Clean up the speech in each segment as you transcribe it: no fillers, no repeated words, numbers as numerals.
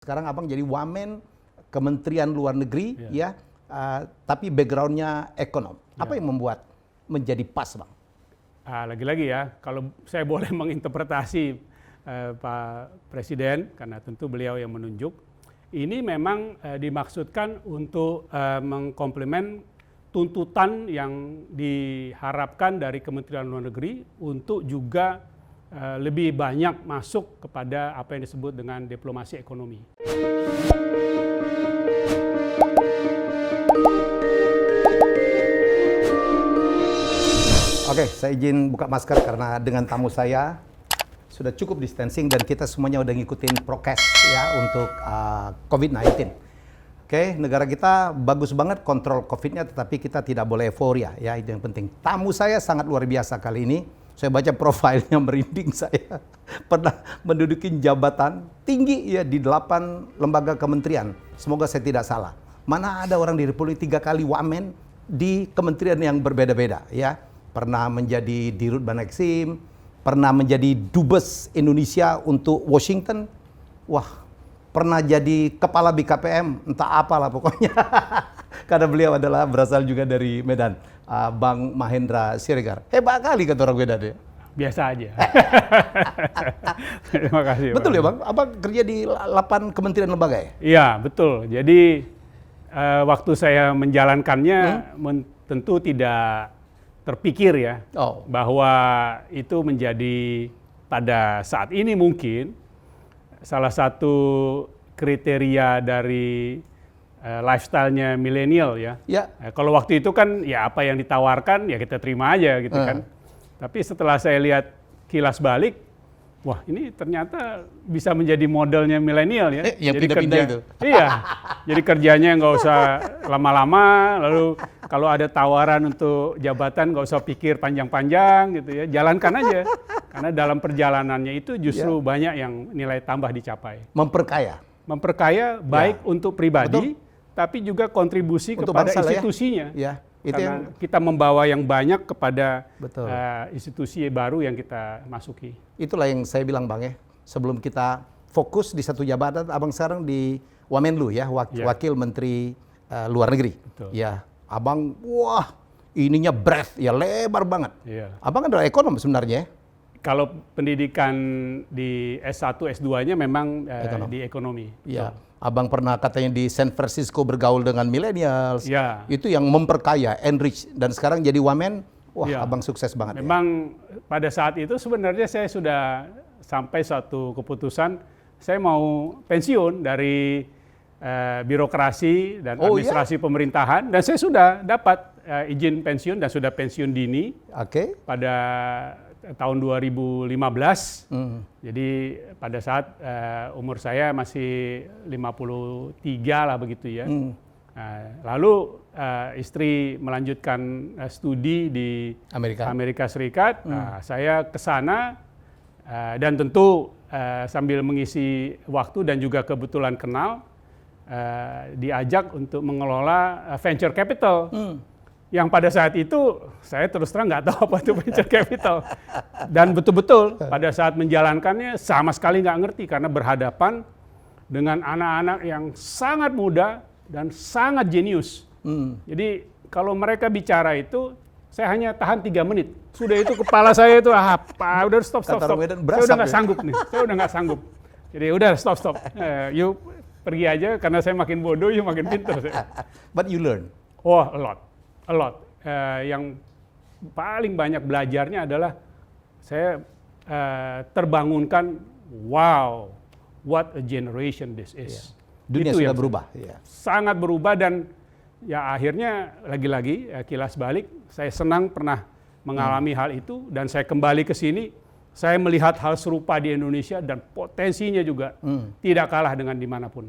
Sekarang abang jadi wamen Kementerian Luar Negeri, ya, tapi backgroundnya ekonom. Apa yang membuat menjadi pas, bang? Lagi-lagi ya, kalau saya boleh menginterpretasi Pak Presiden, karena tentu beliau yang menunjuk, ini memang dimaksudkan untuk mengkomplement tuntutan yang diharapkan dari Kementerian Luar Negeri untuk juga lebih banyak masuk kepada apa yang disebut dengan diplomasi ekonomi. Oke, saya izin buka masker karena dengan tamu saya sudah cukup distancing dan kita semuanya udah ngikutin prokes ya untuk COVID-19. Oke, negara kita bagus banget kontrol COVID-nya, tetapi kita tidak boleh euforia ya, itu yang penting. Tamu saya sangat luar biasa kali ini. Saya baca profilnya merinding saya. Pernah menduduki jabatan tinggi ya di 8 lembaga kementerian. Semoga saya tidak salah. Mana ada orang di Republik 3 kali wamen di kementerian yang berbeda-beda ya. Pernah menjadi Dirut Banexim, pernah menjadi Dubes Indonesia untuk Washington. Wah, pernah jadi kepala BKPM, entah apalah pokoknya. Karena beliau adalah berasal juga dari Medan, Bang Mahendra Siregar. Hebat kali kata orang Medan ya. Biasa aja. Terima kasih. Betul ya, Bang? Abang kerja di 8 kementerian lembaga ya? Iya, betul. Jadi waktu saya menjalankannya tentu tidak terpikir ya bahwa itu menjadi pada saat ini mungkin salah satu kriteria dari lifestyle-nya milenial ya. Kalau waktu itu kan ya apa yang ditawarkan ya kita terima aja gitu kan. Tapi setelah saya lihat kilas balik, wah ini ternyata bisa menjadi modelnya milenial ya. Yang pindah-pindah itu. Iya, jadi kerjanya nggak usah lama-lama, lalu kalau ada tawaran untuk jabatan nggak usah pikir panjang-panjang gitu ya, jalankan aja. Karena dalam perjalanannya itu justru banyak yang nilai tambah dicapai. Memperkaya baik untuk pribadi, tapi juga kontribusi untuk kepada institusinya. Ya. Itu karena kita membawa yang banyak kepada institusi baru yang kita masuki. Itulah yang saya bilang, Bang ya. Sebelum kita fokus di satu jabatan, abang sekarang di Wamenlu ya, Wakil Menteri Luar Negeri. Betul. Ya, abang, wah, ininya breadth ya, lebar banget. Iya. Abang adalah ekonom sebenarnya. Kalau pendidikan di S1, S2-nya memang di ekonomi. Iya. Abang pernah katanya di San Francisco bergaul dengan millennials. Ya. Itu yang memperkaya, enrich. Dan sekarang jadi wamen, wah abang sukses banget. Memang pada saat itu sebenarnya saya sudah sampai suatu keputusan, saya mau pensiun dari birokrasi dan administrasi pemerintahan. Dan saya sudah dapat izin pensiun dan sudah pensiun dini pada tahun 2015. Jadi pada saat umur saya masih 53 lah begitu ya. Lalu istri melanjutkan studi di Amerika Serikat. Saya ke sana dan tentu sambil mengisi waktu dan juga kebetulan kenal diajak untuk mengelola venture capital. Yang pada saat itu saya terus terang nggak tahu apa itu venture capital. Dan betul-betul pada saat menjalankannya sama sekali nggak ngerti karena berhadapan dengan anak-anak yang sangat muda dan sangat jenius. Jadi kalau mereka bicara itu saya hanya tahan 3 menit. Sudah itu kepala saya itu udah stop. Saya udah nggak sanggup nih. Saya udah nggak sanggup. Jadi udah stop. You pergi aja karena saya makin bodoh, you makin pintar. But you learn. Oh, a lot. Yang paling banyak belajarnya adalah saya terbangunkan, wow, what a generation this is. Dunia itu sudah berubah. Sangat berubah dan ya akhirnya lagi-lagi kilas balik, saya senang pernah mengalami hal itu dan saya kembali ke sini, saya melihat hal serupa di Indonesia dan potensinya juga tidak kalah dengan dimanapun.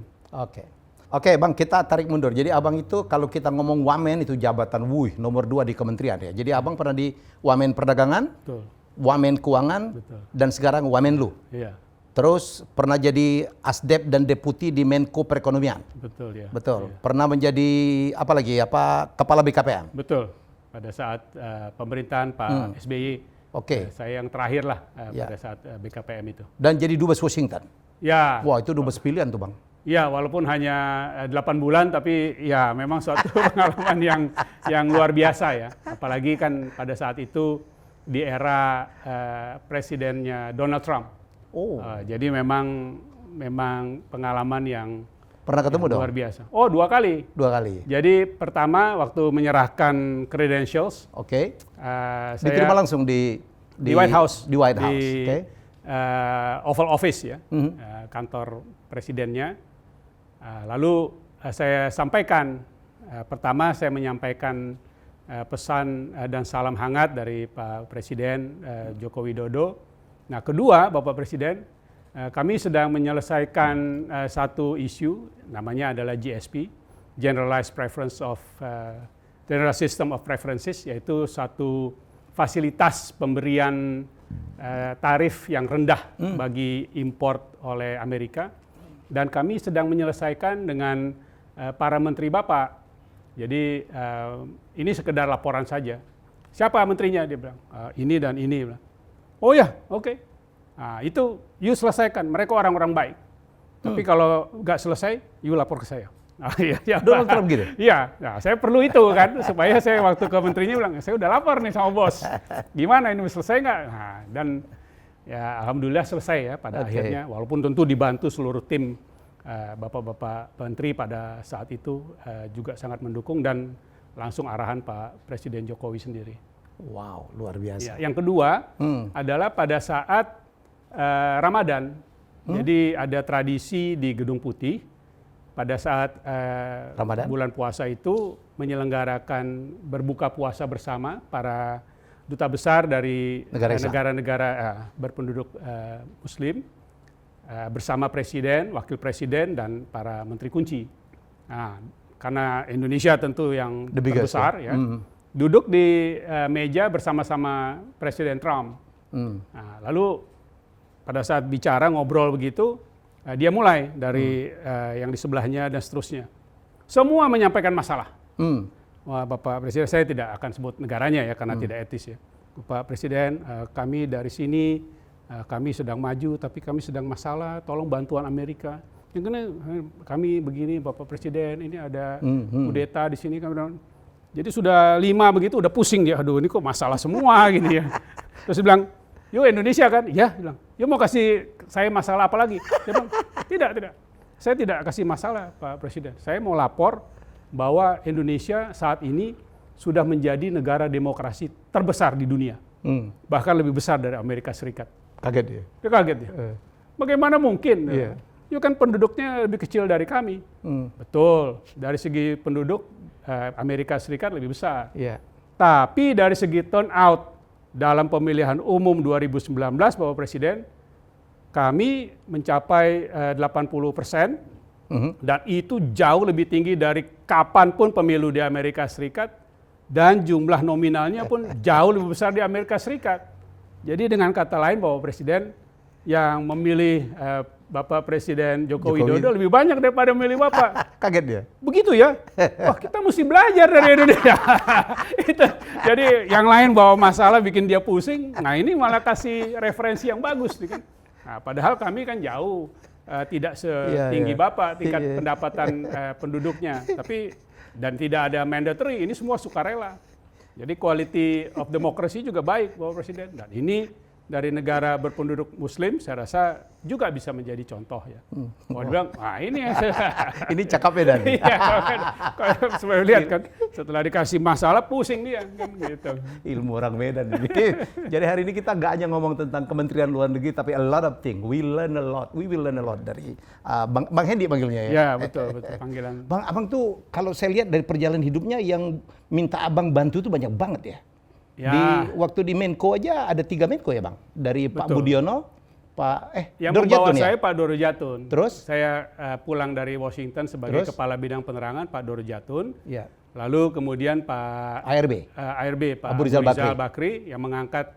Oke, Bang, kita tarik mundur. Jadi abang itu kalau kita ngomong wamen itu jabatan nomor 2 di kementerian ya. Jadi abang pernah di Wamen Perdagangan, Wamen Keuangan, dan sekarang Wamenlu. Iya. Terus pernah jadi Asdep dan Deputi di Menko Perekonomian. Betul ya. Betul. Iya. Pernah menjadi apa lagi? Kepala BKPM. Betul. Pada saat pemerintahan Pak SBY. Saya yang terakhir lah pada saat BKPM itu. Dan jadi Dubes Washington. Ya. Wah, itu Dubes pilihan tuh, Bang. Ya, walaupun hanya 8 bulan, tapi ya memang suatu pengalaman yang luar biasa ya. Apalagi kan pada saat itu di era presidennya Donald Trump. Oh. Jadi memang pengalaman yang Pernah ketemu dong? luar biasa. Oh, 2 kali. 2 kali. Jadi pertama waktu menyerahkan credentials, Oke. saya Diterima langsung di White House. Di White House. Di Oke. Oval Office ya, kantor presidennya. Lalu saya sampaikan, pertama saya menyampaikan pesan dan salam hangat dari Pak Presiden Joko Widodo. Nah, kedua, Bapak Presiden, kami sedang menyelesaikan satu isu, namanya adalah GSP, General System of Preferences, yaitu satu fasilitas pemberian tarif yang rendah bagi import oleh Amerika. Dan kami sedang menyelesaikan dengan para menteri Bapak. Jadi ini sekedar laporan saja. Siapa menterinya? Dia bilang, ini dan ini. Bilang, oh ya, oke. Nah, itu you selesaikan. Mereka orang-orang baik. Tapi kalau nggak selesai, you lapor ke saya. Nah, ya, Donald Trump gitu? Iya, nah, saya perlu itu kan. Supaya saya waktu ke menterinya bilang, saya udah lapor nih sama bos. Gimana ini selesai nggak? Nah, dan ya alhamdulillah selesai ya pada akhirnya. Walaupun tentu dibantu seluruh tim Bapak-Bapak Menteri pada saat itu juga sangat mendukung dan langsung arahan Pak Presiden Jokowi sendiri. Wow, luar biasa. Ya, yang kedua adalah pada saat Ramadan. Jadi ada tradisi di Gedung Putih pada saat Ramadan? bulan puasa itu menyelenggarakan berbuka puasa bersama para duta besar dari negara-negara berpenduduk Muslim bersama presiden, wakil presiden, dan para menteri kunci. Nah, karena Indonesia tentu yang terbesar ya, duduk di meja bersama-sama Presiden Trump. Nah, lalu pada saat bicara ngobrol begitu, dia mulai dari yang di sebelahnya dan seterusnya. Semua menyampaikan masalah. Wah, Bapak Presiden, saya tidak akan sebut negaranya ya karena tidak etis ya. Pak Presiden, kami dari sini, kami sedang maju, tapi kami sedang masalah, tolong bantuan Amerika. Yang kena kami begini, Bapak Presiden, ini ada kudeta di sini. Jadi sudah 5 begitu, udah pusing dia. Aduh, ini kok masalah semua gini ya. Terus dia bilang, yuk Indonesia kan? Ya, bilang, yuk mau kasih saya masalah apa lagi? Dia bilang, tidak. Saya tidak kasih masalah, Pak Presiden. Saya mau lapor bahwa Indonesia saat ini sudah menjadi negara demokrasi terbesar di dunia. Bahkan lebih besar dari Amerika Serikat. Kaget dia? Dia kaget ya. Bagaimana mungkin? Yuk kan penduduknya lebih kecil dari kami. Betul, dari segi penduduk Amerika Serikat lebih besar. Tapi dari segi turnout dalam pemilihan umum 2019, Bapak Presiden, kami mencapai 80%, dan itu jauh lebih tinggi dari kapanpun pemilu di Amerika Serikat, dan jumlah nominalnya pun jauh lebih besar di Amerika Serikat. Jadi dengan kata lain, Bapak Presiden yang memilih Bapak Presiden Joko Widodo lebih banyak daripada memilih Bapak. Kaget dia? Begitu ya? Wah, kita mesti belajar dari Indonesia. Itu. Jadi yang lain bawa masalah bikin dia pusing, nah ini malah kasih referensi yang bagus. Kan? Nah, padahal kami kan jauh, tidak setinggi Bapak tingkat pendapatan penduduknya. Tapi, dan tidak ada mandatory, ini semua sukarela. Jadi quality of democracy juga baik, Bapak Presiden. Dan ini dari negara berpenduduk Muslim, saya rasa juga bisa menjadi contoh ya. Mau dibilang, ini ini cakapnya dan. Iya, kalau sebenarnya lihat kan, setelah dikasih masalah pusing dia kan gitu. Ilmu orang Medan ini. Jadi hari ini kita nggak hanya ngomong tentang Kementerian Luar Negeri, tapi a lot of things. We will learn a lot dari Bang Hendy panggilnya ya. Ya betul panggilan. Bang, abang tuh kalau saya lihat dari perjalanan hidupnya yang minta abang bantu tuh banyak banget ya. Waktu di Menko aja ada 3 Menko ya Bang, dari Pak Budiono, yang membawa saya Pak Doro Jatun. Terus saya pulang dari Washington sebagai Kepala Bidang Penerangan Pak Doro Jatun. Lalu kemudian Pak ARB Pak Abu Rizal Bakri yang mengangkat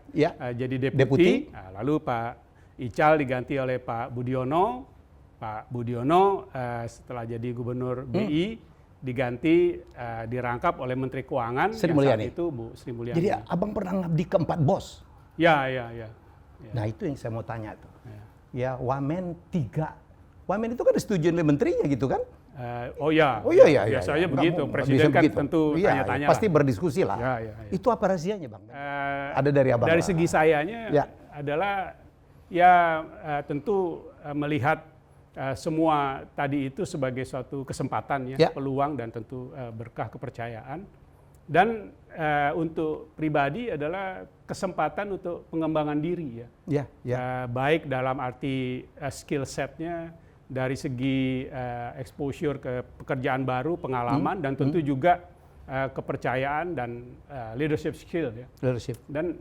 jadi deputi. Nah, lalu Pak Ical diganti oleh Pak Budiono. Pak Budiono setelah jadi Gubernur BI diganti dirangkap oleh Menteri Keuangan Sri yang Mulyani. saat itu Bu Sri Mulyani. Jadi abang pernah ngabdi ke 4 bos. Ya. Nah itu yang saya mau tanya tuh. Ya Wamen 3 Wamen itu kan disetujui oleh menterinya gitu kan? Oh ya, biasanya begitu. Presiden kan tentu tanya-tanya. Pasti berdiskusi lah. Ya. Itu apa rahasianya, Bang? Ada dari Abang? Dari segi sayanya adalah tentu melihat semua tadi itu sebagai suatu kesempatan peluang dan tentu berkah kepercayaan. Dan untuk pribadi adalah kesempatan untuk pengembangan diri baik dalam arti skill setnya, dari segi exposure ke pekerjaan baru, pengalaman, dan tentu juga kepercayaan dan leadership skill Leadership. Dan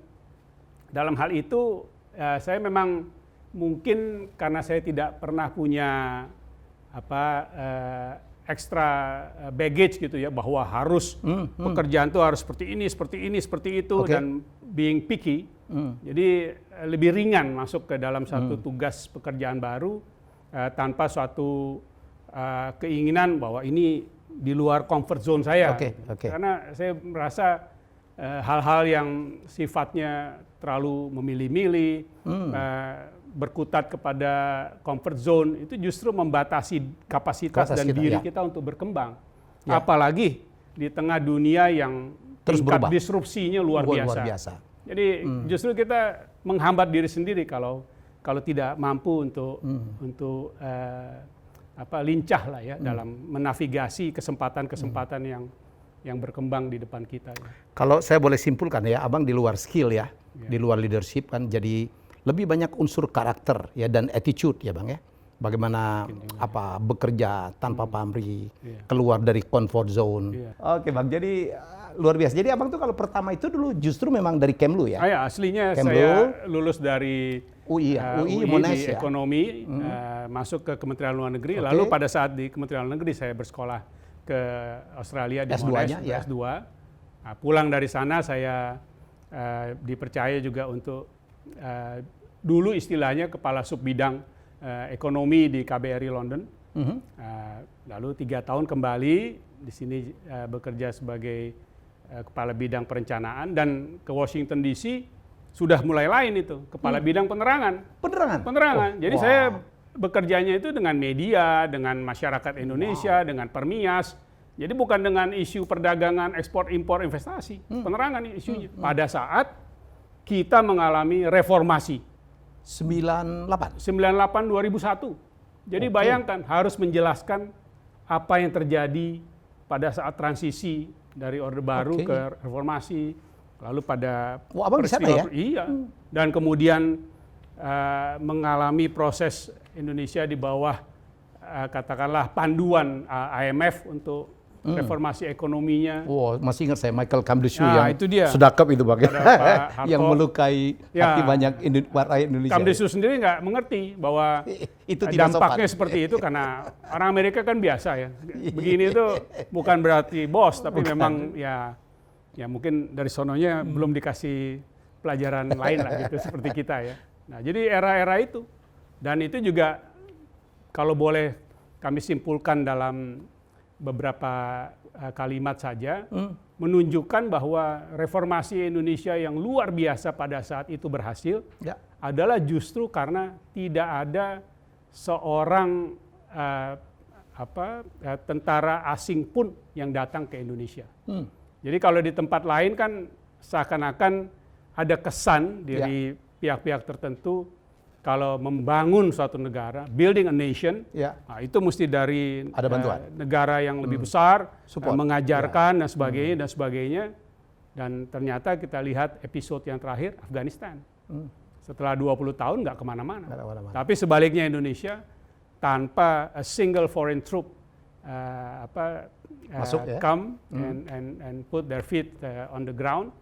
dalam hal itu saya memang mungkin karena saya tidak pernah punya extra baggage gitu ya, bahwa harus pekerjaan itu harus seperti itu dan being picky. Jadi lebih ringan masuk ke dalam satu tugas pekerjaan baru tanpa suatu keinginan bahwa ini di luar comfort zone saya. Karena saya merasa hal-hal yang sifatnya terlalu memilih-milih, berkutat kepada comfort zone, itu justru membatasi kapasitas dan diri kita untuk berkembang. Apalagi di tengah dunia yang terus tingkat berubah, disrupsinya luar biasa. Jadi justru kita menghambat diri sendiri kalau tidak mampu untuk lincah lah ya dalam menavigasi kesempatan-kesempatan yang berkembang di depan kita. Kalau saya boleh simpulkan ya, Abang di luar skill di luar leadership kan jadi lebih banyak unsur karakter ya dan attitude ya, Bang ya. Bagaimana bekerja tanpa pamrih, keluar dari comfort zone. Oke, Bang. Jadi luar biasa. Jadi Abang tuh kalau pertama itu dulu justru memang dari Kemlu ya? Aslinya Kemlu, saya lulus dari UI Monash, di ekonomi, masuk ke Kementerian Luar Negeri. Lalu pada saat di Kementerian Luar Negeri saya bersekolah ke Australia di Monash, S2. Nah, pulang dari sana saya dipercaya juga untuk dulu istilahnya kepala sub bidang ekonomi di KBRI London. Lalu 3 tahun kembali di sini bekerja sebagai kepala bidang perencanaan, dan ke Washington DC sudah mulai lain itu, kepala bidang penerangan. Jadi saya bekerjanya itu dengan media, dengan masyarakat Indonesia, dengan Permias. Jadi bukan dengan isu perdagangan, ekspor, impor, investasi, penerangan isunya. Pada saat kita mengalami reformasi 98-2001. Jadi bayangkan harus menjelaskan apa yang terjadi pada saat transisi dari Orde Baru ke reformasi, lalu pada Abang di sana ya? Dan kemudian mengalami proses Indonesia di bawah katakanlah panduan IMF untuk reformasi ekonominya. Masih ingat saya Michael Kamdeshu yang itu dia. sedekap itu Bang. Yang melukai hati banyak rakyat Indonesia. Kamdeshu sendiri nggak mengerti bahwa itu dampaknya seperti itu, karena orang Amerika kan biasa ya. Begini itu bukan berarti bos, tapi memang ya mungkin dari sononya belum dikasih pelajaran lain lah gitu seperti kita ya. Nah, jadi era-era itu, dan itu juga kalau boleh kami simpulkan dalam beberapa kalimat saja, menunjukkan bahwa reformasi Indonesia yang luar biasa pada saat itu berhasil adalah justru karena tidak ada seorang tentara asing pun yang datang ke Indonesia. Jadi kalau di tempat lain kan seakan-akan ada kesan dari pihak-pihak tertentu, kalau membangun suatu negara, building a nation, nah itu mesti dari negara yang lebih besar, mengajarkan dan sebagainya. Dan ternyata kita lihat episode yang terakhir, Afghanistan. Setelah 20 tahun nggak kemana-mana. Tapi sebaliknya Indonesia, tanpa a single foreign troop come and put their feet on the ground,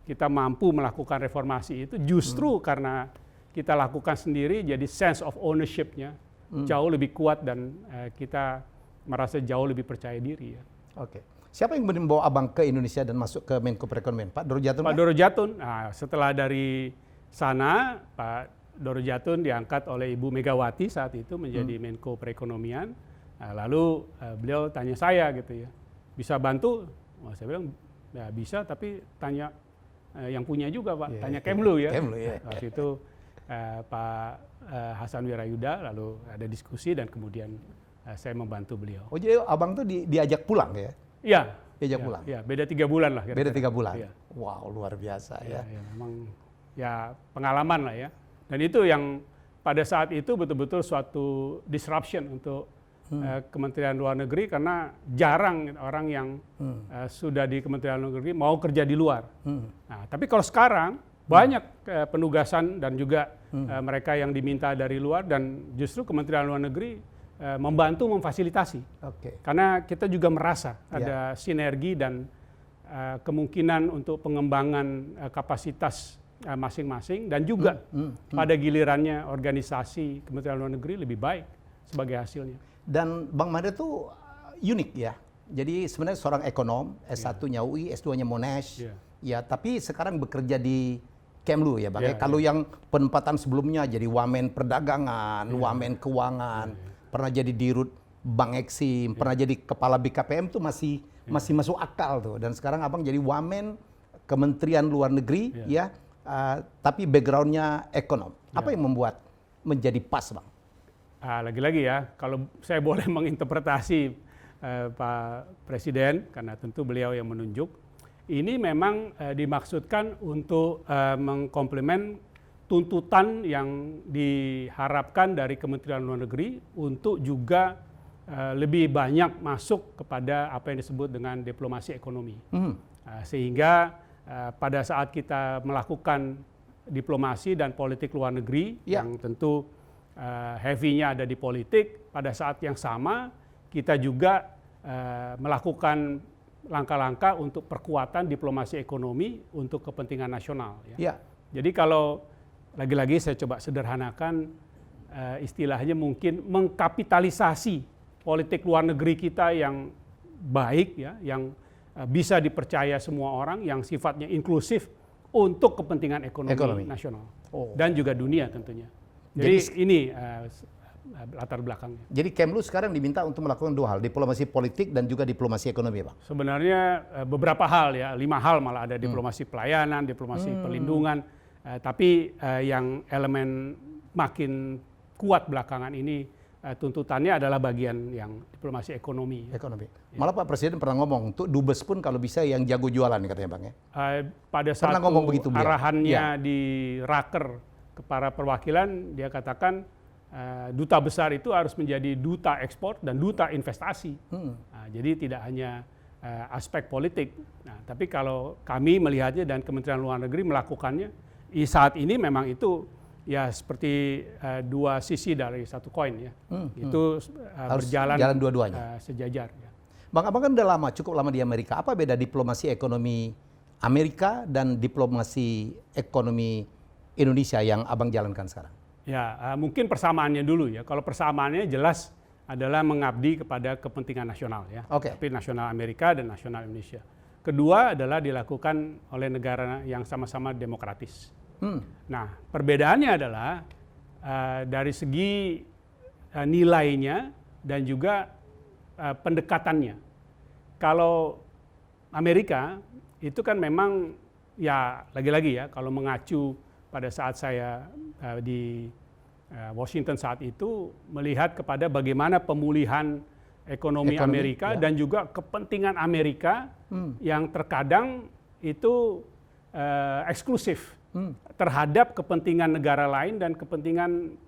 kita mampu melakukan reformasi itu justru karena kita lakukan sendiri, jadi sense of ownership-nya jauh lebih kuat dan kita merasa jauh lebih percaya diri ya. Siapa yang membawa Abang ke Indonesia dan masuk ke Menko Perekonomian? Pak Doro Jatun? Pak Doro Jatun. Nah, setelah dari sana, Pak Doro Jatun diangkat oleh Ibu Megawati saat itu menjadi Menko Perekonomian. Nah, lalu beliau tanya saya gitu ya, bisa bantu? Saya bilang ya bisa, tapi tanya yang punya juga Pak, tanya Kemlu ya. Kemlu, Waktu itu Pak Hasan Wirayuda, lalu ada diskusi dan kemudian saya membantu beliau. Oh jadi abang tuh diajak pulang ya? Iya. Diajak pulang? Iya, beda 3 bulan lah. Beda 3 bulan? Iya. Wow, luar biasa ya. Ya, memang ya pengalaman lah ya. Dan itu yang pada saat itu betul-betul suatu disruption untuk Kementerian Luar Negeri, karena jarang orang yang sudah di Kementerian Luar Negeri mau kerja di luar. Nah, tapi kalau sekarang banyak penugasan dan juga mereka yang diminta dari luar, dan justru Kementerian Luar Negeri membantu memfasilitasi. Karena kita juga merasa ada sinergi dan kemungkinan untuk pengembangan kapasitas masing-masing, dan juga pada gilirannya organisasi Kementerian Luar Negeri lebih baik sebagai hasilnya. Dan Bang Made tuh unik ya. Jadi sebenarnya seorang ekonom, S1-nya UI, S2-nya Monash. Ya, tapi sekarang bekerja di Kemlu ya Bang. Kalau yang penempatan sebelumnya jadi wamen perdagangan, wamen keuangan, pernah jadi dirut Bank Eksim, pernah jadi kepala BKPM tuh masih masuk akal tuh. Dan sekarang abang jadi wamen Kementerian Luar Negeri ya, tapi backgroundnya ekonom. Apa yang membuat menjadi pas Bang? Lagi-lagi ya, kalau saya boleh menginterpretasi Pak Presiden, karena tentu beliau yang menunjuk, ini memang dimaksudkan untuk mengkomplement tuntutan yang diharapkan dari Kementerian Luar Negeri untuk juga lebih banyak masuk kepada apa yang disebut dengan diplomasi ekonomi. Sehingga pada saat kita melakukan diplomasi dan politik luar negeri yang tentu heavy-nya ada di politik, pada saat yang sama kita juga melakukan langkah-langkah untuk perkuatan diplomasi ekonomi untuk kepentingan nasional. Jadi kalau lagi-lagi saya coba sederhanakan, istilahnya mungkin mengkapitalisasi politik luar negeri kita yang baik ya, yang bisa dipercaya semua orang, yang sifatnya inklusif untuk kepentingan ekonomi nasional dan juga dunia tentunya. Jadi ini latar belakangnya. Jadi Kemlu sekarang diminta untuk melakukan 2 hal, diplomasi politik dan juga diplomasi ekonomi, Bang. Sebenarnya beberapa hal ya, 5 hal malah ada, diplomasi pelayanan, diplomasi perlindungan, tapi yang elemen makin kuat belakangan ini tuntutannya adalah bagian yang diplomasi ekonomi. Malah Pak Presiden pernah ngomong, untuk dubes pun kalau bisa yang jago jualan katanya Bang ya. Pada saat arahannya di Raker para perwakilan, dia katakan duta besar itu harus menjadi duta ekspor dan duta investasi. Jadi tidak hanya aspek politik. Tapi kalau kami melihatnya dan Kementerian Luar Negeri melakukannya, saat ini memang itu ya seperti 2 sisi dari satu koin ya. Itu berjalan dua-duanya, sejajar. Ya. Bang, abang kan udah cukup lama di Amerika. Apa beda diplomasi ekonomi Amerika dan diplomasi ekonomi Indonesia yang abang jalankan sekarang? Ya, mungkin persamaannya dulu ya. Kalau persamaannya jelas adalah mengabdi kepada kepentingan nasional ya. Tapi nasional Amerika dan nasional Indonesia. Kedua adalah dilakukan oleh negara yang sama-sama demokratis. Nah, perbedaannya adalah dari segi nilainya dan juga pendekatannya. Kalau Amerika itu kan memang ya lagi-lagi ya, kalau mengacu pada saat saya di Washington saat itu, melihat kepada bagaimana pemulihan ekonomi Amerika dan juga kepentingan Amerika yang terkadang itu eksklusif terhadap kepentingan negara lain dan kepentingan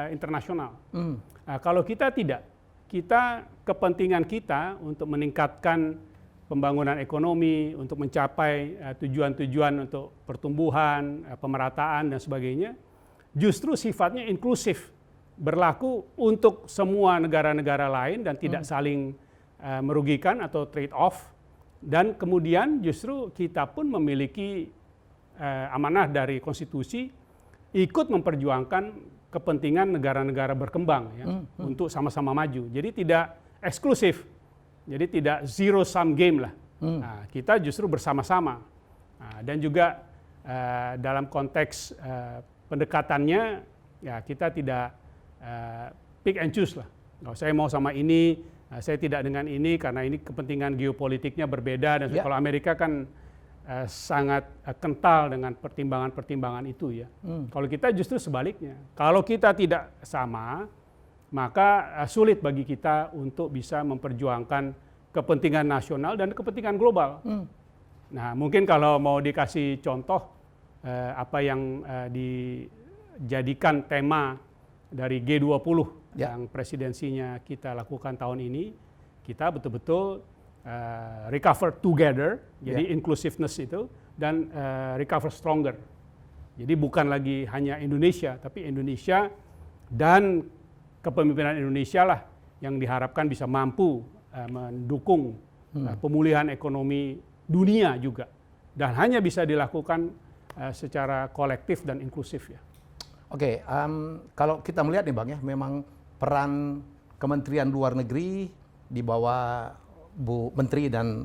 internasional. Kalau kita tidak, kepentingan kita untuk meningkatkan pembangunan ekonomi, untuk mencapai tujuan-tujuan untuk pertumbuhan, pemerataan dan sebagainya, justru sifatnya inklusif, berlaku untuk semua negara-negara lain dan tidak saling merugikan atau trade off. Dan kemudian justru kita pun memiliki amanah dari konstitusi ikut memperjuangkan kepentingan negara-negara berkembang ya, untuk sama-sama maju. Jadi tidak eksklusif. Jadi tidak zero sum game lah. Kita justru bersama-sama. Dan juga dalam konteks pendekatannya, ya kita tidak pick and choose lah. Saya mau sama ini, saya tidak dengan ini karena ini kepentingan geopolitiknya berbeda. Dan kalau Amerika kan sangat kental dengan pertimbangan-pertimbangan itu ya. Kalau kita justru sebaliknya. Kalau kita tidak sama, maka sulit bagi kita untuk bisa memperjuangkan kepentingan nasional dan kepentingan global. Nah, mungkin kalau mau dikasih contoh apa yang dijadikan tema dari G20 yang presidensinya kita lakukan tahun ini, kita betul-betul recover together, jadi inclusiveness itu, dan recover stronger. Jadi bukan lagi hanya Indonesia, tapi Indonesia dan kepemimpinan Indonesia lah yang diharapkan bisa mampu mendukung pemulihan ekonomi dunia juga. Dan hanya bisa dilakukan secara kolektif dan inklusif ya. Oke, kalau kita melihat nih Bang ya, memang peran Kementerian Luar Negeri di bawah Bu Menteri dan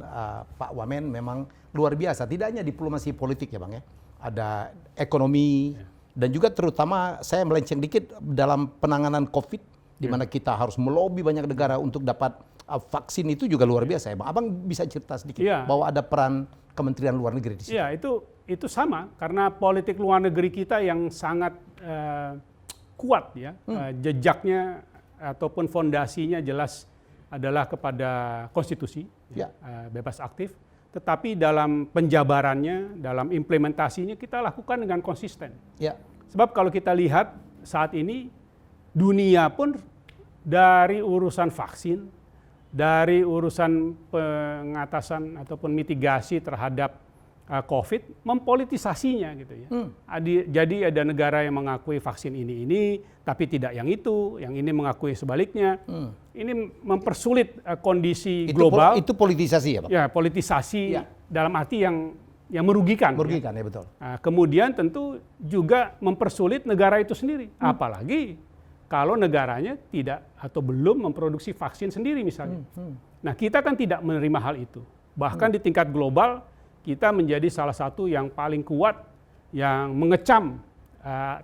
Pak Wamen memang luar biasa. Tidak hanya diplomasi politik ya Bang ya, ada ekonomi dan juga terutama saya melenceng dikit dalam penanganan COVID, di mana kita harus melobi banyak negara untuk dapat vaksin, itu juga luar biasa ya Bang. Abang bisa cerita sedikit bahwa ada peran Kementerian Luar Negeri di situ? Iya, itu sama karena politik luar negeri kita yang sangat kuat ya, jejaknya ataupun fondasinya jelas adalah kepada konstitusi, bebas aktif, tetapi dalam penjabarannya, dalam implementasinya kita lakukan dengan konsisten. Ya. Sebab kalau kita lihat saat ini dunia pun dari urusan vaksin, dari urusan pengatasan ataupun mitigasi terhadap COVID, mempolitisasinya gitu ya. Jadi ada negara yang mengakui vaksin ini, tapi tidak yang ini mengakui sebaliknya. Ini mempersulit kondisi global. Itu politisasi ya Pak? Ya, politisasi dalam arti yang merugikan. Merugikan ya betul. Kemudian tentu juga mempersulit negara itu sendiri. Apalagi kalau negaranya tidak atau belum memproduksi vaksin sendiri misalnya. Nah, kita kan tidak menerima hal itu. Bahkan di tingkat global kita menjadi salah satu yang paling kuat yang mengecam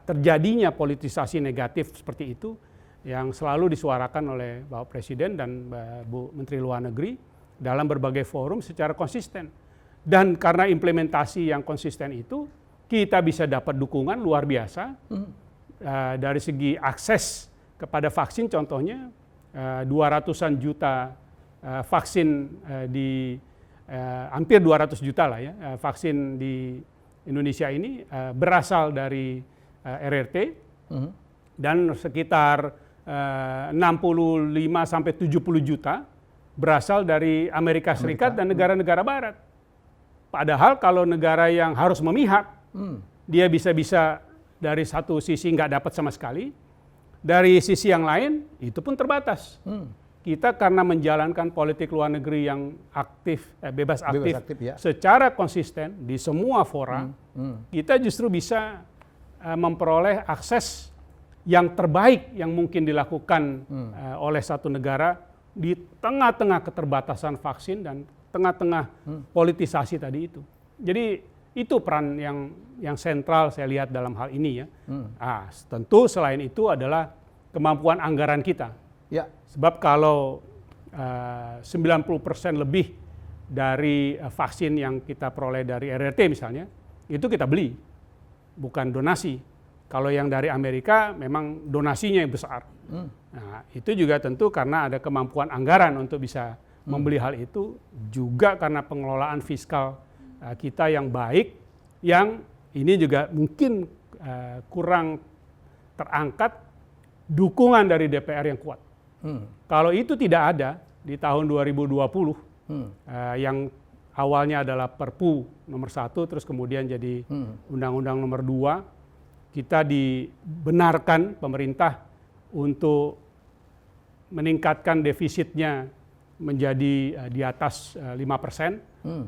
terjadinya politisasi negatif seperti itu yang selalu disuarakan oleh Bapak Presiden dan Bu Menteri Luar Negeri dalam berbagai forum secara konsisten. Dan karena implementasi yang konsisten itu, kita bisa dapat dukungan luar biasa dari segi akses kepada vaksin, contohnya 200-an juta vaksin di hampir 200 juta lah ya, vaksin di Indonesia ini berasal dari RRT dan sekitar 65 sampai 70 juta berasal dari Amerika Serikat dan negara-negara Barat. Padahal kalau negara yang harus memihak, dia bisa-bisa dari satu sisi nggak dapat sama sekali, dari sisi yang lain itu pun terbatas. Kita karena menjalankan politik luar negeri yang aktif, bebas aktif secara konsisten di semua fora, kita justru bisa memperoleh akses yang terbaik yang mungkin dilakukan oleh satu negara di tengah-tengah keterbatasan vaksin dan tengah-tengah politisasi tadi itu. Jadi itu peran yang sentral saya lihat dalam hal ini ya. Tentu selain itu adalah kemampuan anggaran kita. Ya. Sebab kalau 90% lebih dari vaksin yang kita peroleh dari RRT misalnya, itu kita beli, bukan donasi. Kalau yang dari Amerika memang donasinya yang besar. Nah, itu juga tentu karena ada kemampuan anggaran untuk bisa membeli hal itu, juga karena pengelolaan fiskal kita yang baik, yang ini juga mungkin kurang terangkat dukungan dari DPR yang kuat. Kalau itu tidak ada di tahun 2020, yang awalnya adalah Perpu nomor 1, terus kemudian jadi Undang-Undang nomor 2, kita dibenarkan pemerintah untuk meningkatkan defisitnya menjadi di atas 5%.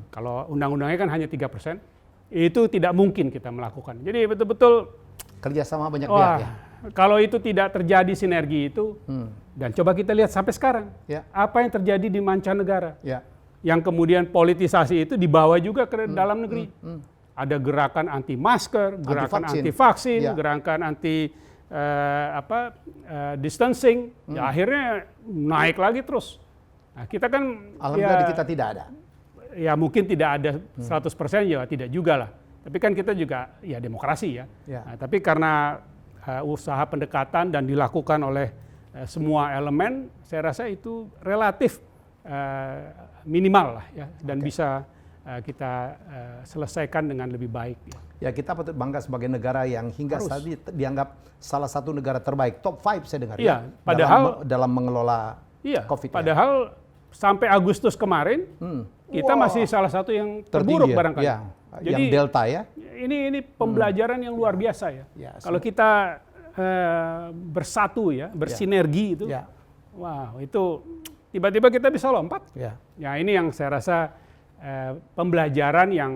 Kalau undang-undangnya kan hanya 3%. Itu tidak mungkin kita melakukan. Jadi betul-betul kerjasama banyak pihak ya. Kalau itu tidak terjadi sinergi itu, dan coba kita lihat sampai sekarang, apa yang terjadi di mancanegara, yang kemudian politisasi itu dibawa juga ke dalam negeri. Ada gerakan anti masker, gerakan anti vaksin, gerakan anti distancing, akhirnya naik lagi terus. Nah, kita kan alhamdulillah kita tidak ada. ya mungkin tidak ada 100% ya tidak juga lah. Tapi kan kita juga ya demokrasi ya. Nah, tapi karena usaha pendekatan dan dilakukan oleh semua elemen, saya rasa itu relatif minimal lah ya, dan bisa kita selesaikan dengan lebih baik. Ya, kita patut bangga sebagai negara yang hingga saat ini dianggap salah satu negara terbaik, top 5 saya dengar. Iya, padahal dalam mengelola COVID. Padahal sampai Agustus kemarin kita masih salah satu yang terburuk barangkali. Ya, jadi yang Delta ya. Ini pembelajaran yang luar biasa ya. Kalau kita bersatu ya, bersinergi itu, wow, itu tiba-tiba kita bisa lompat. Ya, ini yang saya rasa pembelajaran yang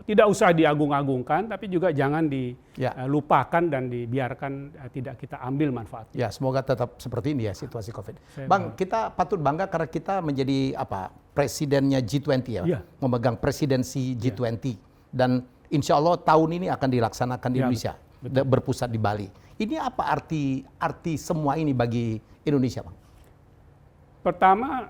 tidak usah diagung-agungkan, tapi juga jangan dilupakan dan dibiarkan tidak kita ambil manfaat. Ya, semoga tetap seperti ini ya situasi COVID. Bang, kita patut bangga karena kita menjadi presidennya G20 ya, memegang presidensi G20 dan insya Allah tahun ini akan dilaksanakan di Indonesia, berpusat di Bali. Ini apa arti semua ini bagi Indonesia, Bang? Pertama,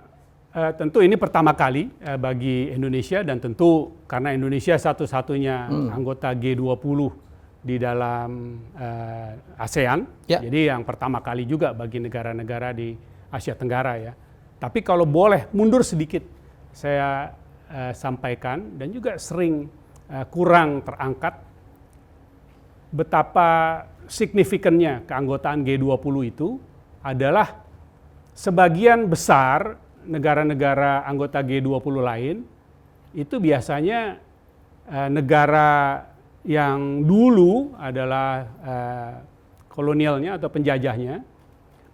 tentu ini pertama kali bagi Indonesia, dan tentu karena Indonesia satu-satunya anggota G20 di dalam ASEAN, jadi yang pertama kali juga bagi negara-negara di Asia Tenggara ya. Tapi kalau boleh mundur sedikit, saya sampaikan dan juga sering kurang terangkat betapa signifikannya keanggotaan G20 itu adalah sebagian besar negara-negara anggota G20 lain itu biasanya negara yang dulu adalah kolonialnya atau penjajahnya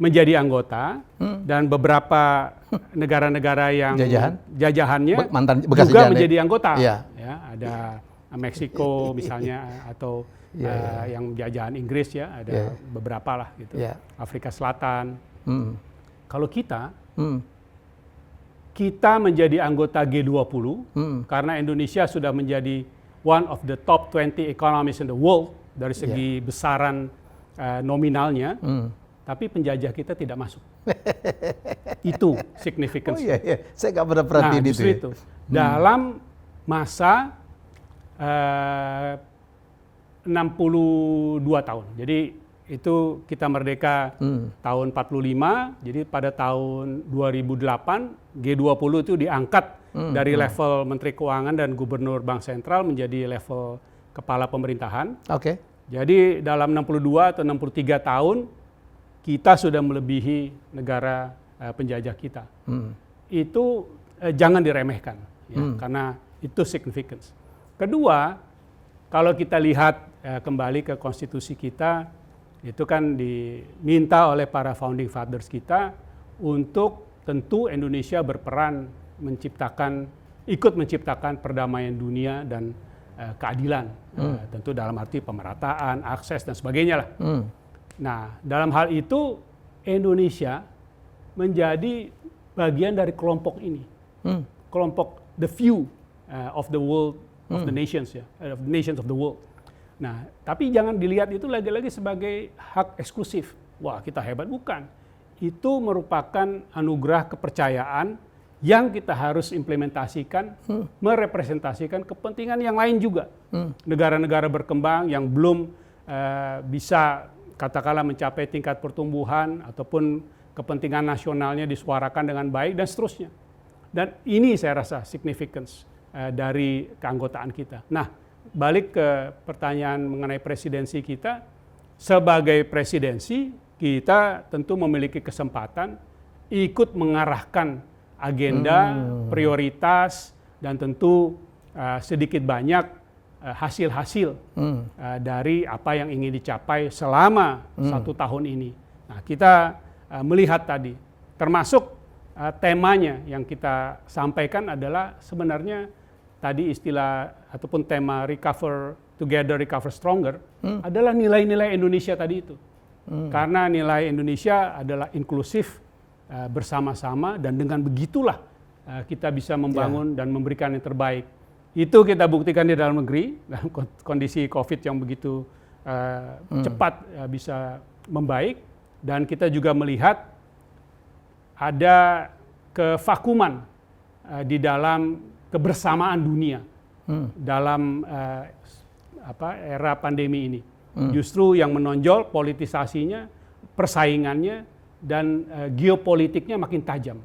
menjadi anggota, dan beberapa negara-negara yang jajahannya juga menjadi anggota. Ya, ada Meksiko misalnya, atau yang jajahan Inggris ya, ada beberapa lah gitu. Afrika Selatan. Kalau kita menjadi anggota G20 karena Indonesia sudah menjadi one of the top 20 economies in the world dari segi besaran nominalnya, tapi penjajah kita tidak masuk. Itu significance. Saya nggak pernah perhatiin itu. Dalam masa 62 tahun. Jadi itu kita merdeka tahun 45, jadi pada tahun 2008 G20 itu diangkat dari level Menteri Keuangan dan Gubernur Bank Sentral menjadi level Kepala Pemerintahan. Jadi dalam 62 atau 63 tahun kita sudah melebihi negara penjajah kita. Itu jangan diremehkan, ya, karena itu significance. Kedua, kalau kita lihat kembali ke konstitusi kita, itu kan diminta oleh para founding fathers kita untuk tentu Indonesia berperan ikut menciptakan perdamaian dunia dan keadilan, tentu dalam arti pemerataan, akses dan sebagainya lah. Nah, dalam hal itu Indonesia menjadi bagian dari kelompok ini, kelompok the few of the world, of the nations ya, of the nations of the world. Nah, tapi jangan dilihat itu lagi-lagi sebagai hak eksklusif. Wah, kita hebat, bukan. Itu merupakan anugerah kepercayaan yang kita harus implementasikan, merepresentasikan kepentingan yang lain juga. Negara-negara berkembang yang belum bisa katakanlah mencapai tingkat pertumbuhan ataupun kepentingan nasionalnya disuarakan dengan baik dan seterusnya. Dan ini saya rasa significance dari keanggotaan kita. Nah, balik ke pertanyaan mengenai presidensi kita, sebagai presidensi kita tentu memiliki kesempatan ikut mengarahkan agenda, prioritas, dan tentu sedikit banyak hasil-hasil dari apa yang ingin dicapai selama 1 tahun ini. Nah, kita melihat tadi, termasuk temanya yang kita sampaikan adalah sebenarnya tadi istilah ataupun tema Recover Together, Recover Stronger adalah nilai-nilai Indonesia tadi itu. Karena nilai Indonesia adalah inklusif, bersama-sama, dan dengan begitulah kita bisa membangun dan memberikan yang terbaik. Itu kita buktikan di dalam negeri, dalam kondisi COVID yang begitu cepat bisa membaik, dan kita juga melihat ada kevakuman di dalam kebersamaan dunia dalam era pandemi ini. Justru yang menonjol politisasinya, persaingannya, dan geopolitiknya makin tajam.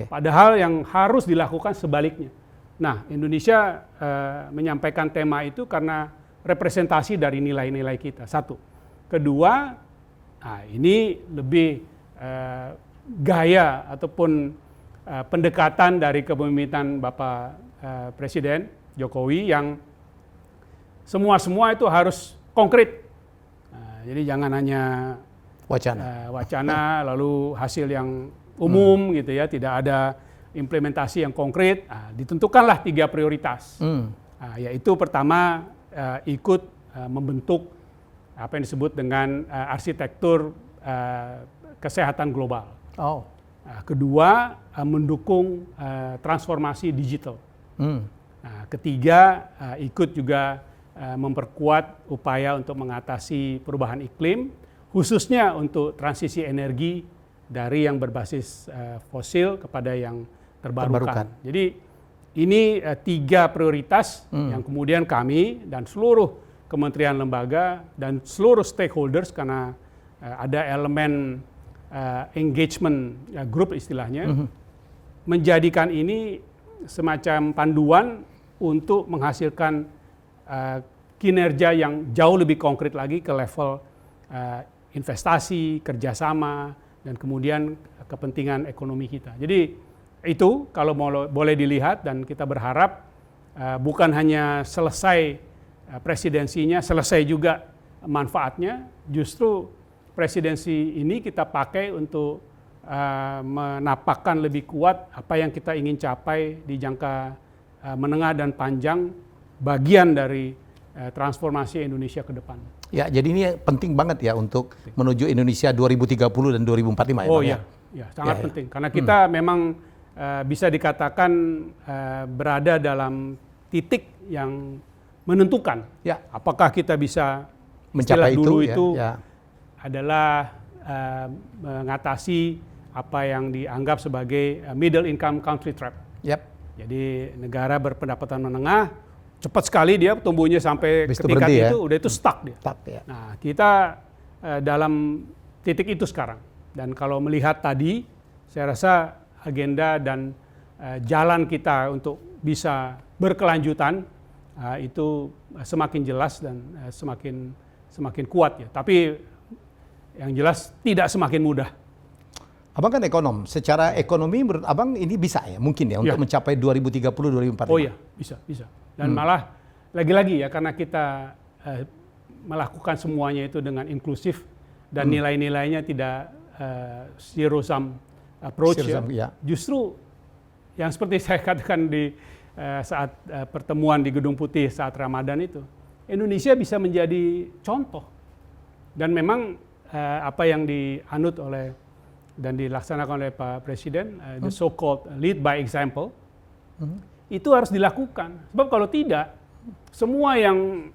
Padahal yang harus dilakukan sebaliknya. Nah, Indonesia menyampaikan tema itu karena representasi dari nilai-nilai kita. Satu. Kedua, ini lebih gaya ataupun pendekatan dari kepemimpinan Bapak Presiden Jokowi yang semua itu harus konkret. Jadi jangan hanya wacana lalu hasil yang umum gitu ya, tidak ada implementasi yang konkret. Ditentukanlah 3 prioritas. Yaitu pertama ikut membentuk apa yang disebut dengan arsitektur kesehatan global. Kedua, mendukung transformasi digital. Ketiga, ikut juga memperkuat upaya untuk mengatasi perubahan iklim, khususnya untuk transisi energi dari yang berbasis fosil kepada yang terbarukan. Jadi ini 3 prioritas yang kemudian kami dan seluruh kementerian lembaga dan seluruh stakeholders, karena ada elemen engagement group istilahnya, menjadikan ini semacam panduan untuk menghasilkan kinerja yang jauh lebih konkret lagi ke level investasi, kerjasama, dan kemudian kepentingan ekonomi kita. Jadi itu kalau boleh dilihat, dan kita berharap bukan hanya selesai presidensinya, selesai juga manfaatnya, justru presidensi ini kita pakai untuk menapakkan lebih kuat apa yang kita ingin capai di jangka menengah dan panjang, bagian dari transformasi Indonesia ke depan. Ya, jadi ini penting banget ya untuk menuju Indonesia 2030 dan 2045 ya. Oh iya, sangat penting. Karena kita memang bisa dikatakan berada dalam titik yang menentukan. Apakah kita bisa mencapai itu adalah mengatasi apa yang dianggap sebagai middle income country trap. Jadi negara berpendapatan menengah, cepat sekali dia tumbuhnya sampai ke tingkat itu, udah itu stuck dia. Nah, kita dalam titik itu sekarang. Dan kalau melihat tadi, saya rasa agenda dan jalan kita untuk bisa berkelanjutan itu semakin jelas dan semakin kuat ya. Tapi yang jelas tidak semakin mudah. Abang kan ekonom, secara ekonomi menurut Abang ini bisa ya, mungkin ya, untuk mencapai 2030-2045? Oh iya, bisa. Dan malah lagi-lagi ya, karena kita melakukan semuanya itu dengan inklusif dan nilai-nilainya tidak zero sum approach Justru yang seperti saya katakan di saat pertemuan di Gedung Putih saat Ramadan itu, Indonesia bisa menjadi contoh. Dan memang apa yang dianut oleh dan dilaksanakan oleh Pak Presiden, the so-called lead by example, itu harus dilakukan. Sebab kalau tidak, semua yang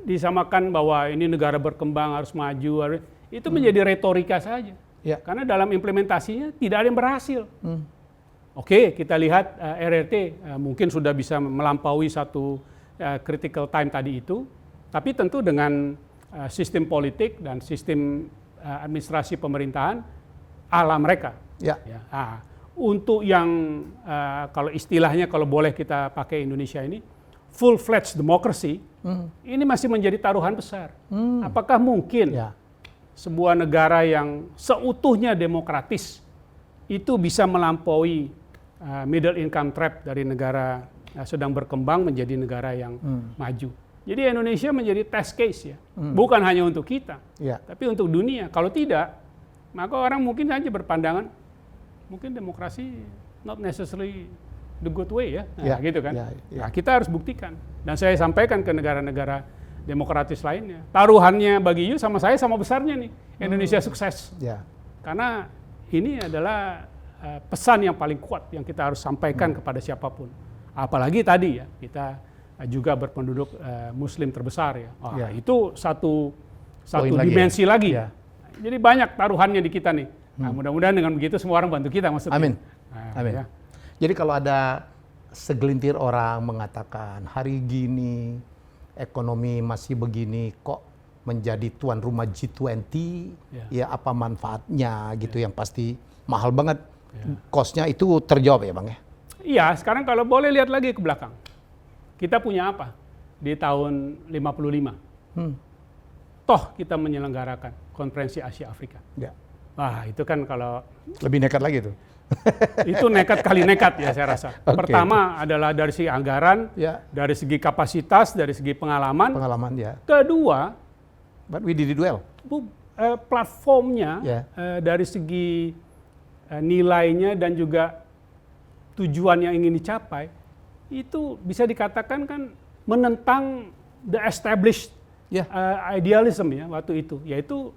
disamakan bahwa ini negara berkembang harus maju, itu menjadi retorika saja. Karena dalam implementasinya tidak ada yang berhasil. Oke, kita lihat RRT mungkin sudah bisa melampaui satu critical time tadi itu, tapi tentu dengan sistem politik dan sistem administrasi pemerintahan ala mereka. Untuk yang kalau istilahnya kalau boleh kita pakai Indonesia ini full-fledged democracy, ini masih menjadi taruhan besar. Apakah mungkin sebuah negara yang seutuhnya demokratis itu bisa melampaui middle income trap dari negara sedang berkembang menjadi negara yang maju? Jadi Indonesia menjadi test case ya, bukan hanya untuk kita, tapi untuk dunia. Kalau tidak, maka orang mungkin saja berpandangan mungkin demokrasi not necessarily the good way ya, gitu kan. Nah, kita harus buktikan. Dan saya sampaikan ke negara-negara demokratis lainnya, taruhannya bagi you sama saya sama besarnya nih, Indonesia sukses. Karena ini adalah pesan yang paling kuat yang kita harus sampaikan kepada siapapun. Apalagi tadi ya, kita juga berpenduduk Muslim terbesar ya. Itu satu dimensi lagi. Jadi banyak taruhannya di kita nih. Nah, mudah-mudahan dengan begitu semua orang bantu kita maksudnya. Amin. Amin. Jadi kalau ada segelintir orang mengatakan hari gini ekonomi masih begini kok menjadi tuan rumah G20, ya apa manfaatnya gitu, yang pasti mahal banget. Cost-nya itu terjawab ya Bang ya? Iya, sekarang kalau boleh lihat lagi ke belakang. Kita punya apa di tahun 55? Toh kita menyelenggarakan konferensi Asia Afrika. Ya. Wah, itu kan kalau Lebih nekat lagi tuh. itu nekat kali nekat ya saya rasa. Okay. Pertama adalah dari segi anggaran, dari segi kapasitas, dari segi pengalaman. Pengalaman ya. Kedua, But we did it well. platformnya dari segi nilainya dan juga tujuan yang ingin dicapai itu bisa dikatakan kan menentang the established idealism ya waktu itu, yaitu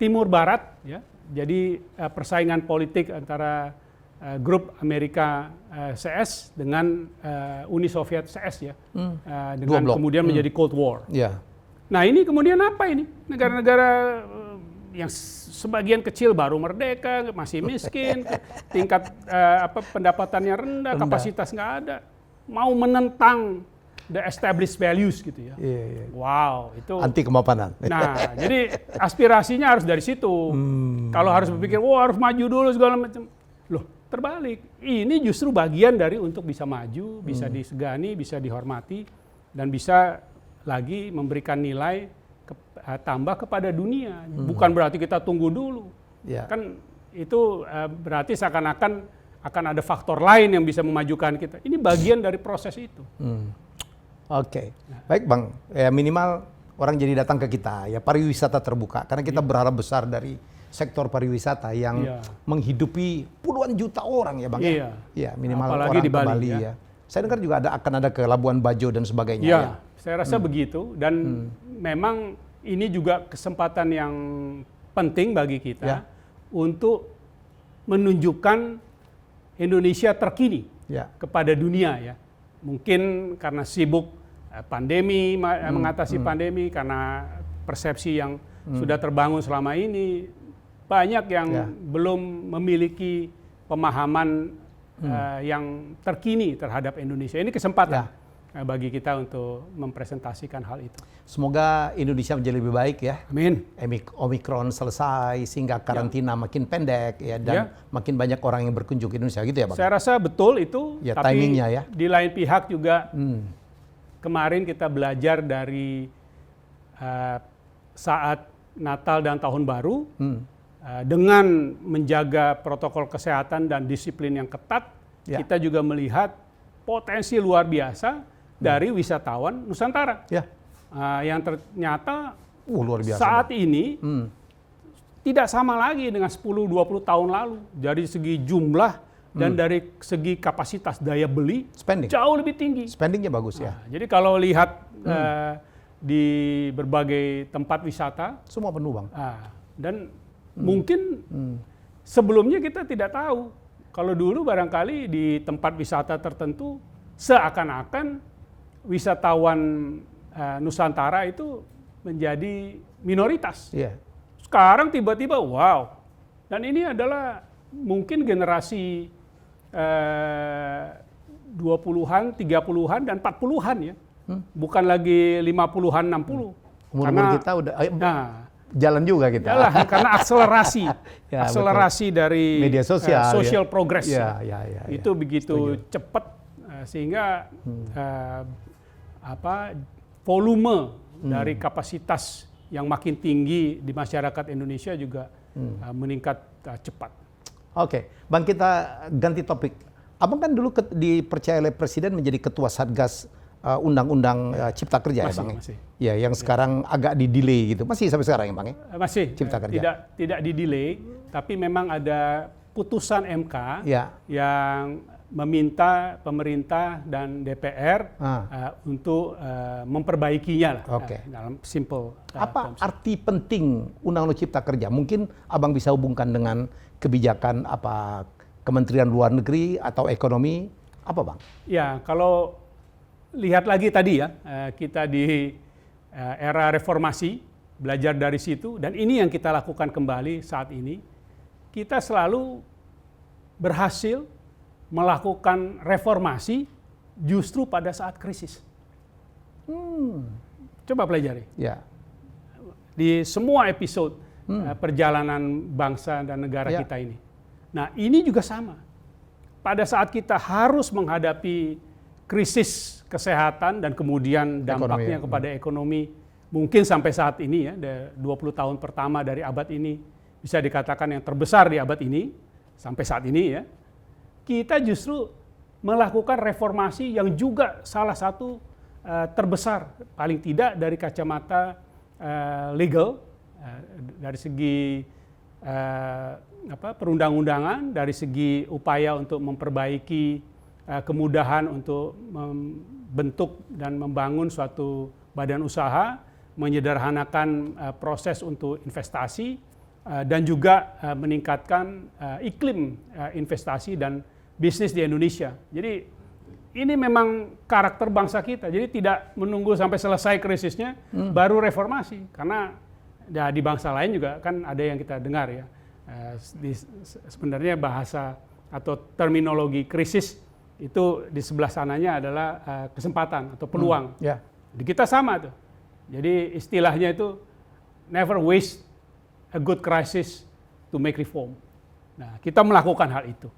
Timur Barat ya. Jadi persaingan politik antara grup Amerika CS dengan Uni Soviet CS ya, dengan kemudian menjadi Cold War. Nah ini kemudian apa ini? Negara-negara yang sebagian kecil baru merdeka, masih miskin, tingkat pendapatannya rendah, kapasitas nggak ada, mau menentang the established values gitu ya. Wow, itu anti kemapanan. Nah, jadi aspirasinya harus dari situ. Kalau harus berpikir, wah harus maju dulu segala macam. Loh, terbalik. Ini justru bagian dari untuk bisa maju, bisa disegani, bisa dihormati, dan bisa lagi memberikan nilai tambah kepada dunia. Bukan berarti kita tunggu dulu. Kan itu berarti seakan-akan akan ada faktor lain yang bisa memajukan kita. Ini bagian dari proses itu. Oke, baik Bang. Ya, minimal orang jadi datang ke kita, ya pariwisata terbuka. Karena kita berharap besar dari sektor pariwisata yang menghidupi puluhan juta orang ya Bang. Ya, minimal apalagi orang di Bali, ya. Saya dengar juga akan ada ke Labuan Bajo dan sebagainya. Ya, saya rasa begitu. Dan memang ini juga kesempatan yang penting bagi kita untuk menunjukkan Indonesia terkini kepada dunia ya. Mungkin karena sibuk pandemi, mengatasi pandemi, karena persepsi yang sudah terbangun selama ini, banyak yang belum memiliki pemahaman yang terkini terhadap Indonesia. Ini kesempatan bagi kita untuk mempresentasikan hal itu. Semoga Indonesia menjadi lebih baik ya. Amin. Omikron selesai sehingga karantina makin pendek ya, dan makin banyak orang yang berkunjung ke Indonesia gitu ya Bang. Saya rasa betul itu, tapi timingnya ya. Di lain pihak juga kemarin kita belajar dari saat Natal dan Tahun Baru dengan menjaga protokol kesehatan dan disiplin yang ketat, kita juga melihat potensi luar biasa dari wisatawan Nusantara. Yang ternyata luar biasa, saat ini tidak sama lagi dengan 10-20 tahun lalu. Dari segi jumlah dan dari segi kapasitas daya beli jauh lebih tinggi. Spendingnya bagus ya. Jadi kalau lihat di berbagai tempat wisata, semua penuh Bang. Dan mungkin sebelumnya kita tidak tahu. Kalau dulu barangkali di tempat wisata tertentu seakan-akan wisatawan Nusantara itu menjadi minoritas. Sekarang tiba-tiba wow. Dan ini adalah mungkin generasi 20-an, 30-an, dan 40-an ya. Bukan lagi 50-an, 60. Umur kita udah jalan juga kita. Jalan, karena akselerasi dari media sosial, social progress. Itu begitu cepat sehingga volume dari kapasitas yang makin tinggi di masyarakat Indonesia juga meningkat cepat. Oke, Bang, kita ganti topik. Abang kan dulu dipercaya oleh Presiden menjadi Ketua Satgas Undang-Undang Cipta Kerja ya Bang? Masih. Ya, yang sekarang agak di-delay gitu. Masih sampai sekarang ya Bang? Masih. Cipta Kerja. Tidak di-delay, tapi memang ada putusan MK yang meminta pemerintah dan DPR untuk memperbaikinya lah. Dalam simple. Apa arti penting Undang-Undang Cipta Kerja? Mungkin Abang bisa hubungkan dengan kebijakan apa Kementerian Luar Negeri atau ekonomi, apa Bang? Ya, kalau lihat lagi tadi ya, kita di era reformasi, belajar dari situ, dan ini yang kita lakukan kembali saat ini. Kita selalu berhasil melakukan reformasi justru pada saat krisis. Coba pelajari. Ya. Di semua episode perjalanan bangsa dan negara kita ini. Nah, ini juga sama. Pada saat kita harus menghadapi krisis kesehatan dan kemudian dampaknya kepada ekonomi, mungkin sampai saat ini ya, 20 tahun pertama dari abad ini bisa dikatakan yang terbesar di abad ini, sampai saat ini ya, kita justru melakukan reformasi yang juga salah satu terbesar, paling tidak dari kacamata legal, dari segi perundang-undangan, dari segi upaya untuk memperbaiki kemudahan untuk membentuk dan membangun suatu badan usaha, menyederhanakan proses untuk investasi, dan juga meningkatkan iklim investasi dan bisnis di Indonesia. Jadi ini memang karakter bangsa kita. Jadi tidak menunggu sampai selesai krisisnya baru reformasi. Karena ya, di bangsa lain juga kan ada yang kita dengar ya. Sebenarnya bahasa atau terminologi krisis itu di sebelah sananya adalah kesempatan atau peluang. Di kita sama tuh. Jadi istilahnya itu never waste a good crisis to make reform. Nah, kita melakukan hal itu.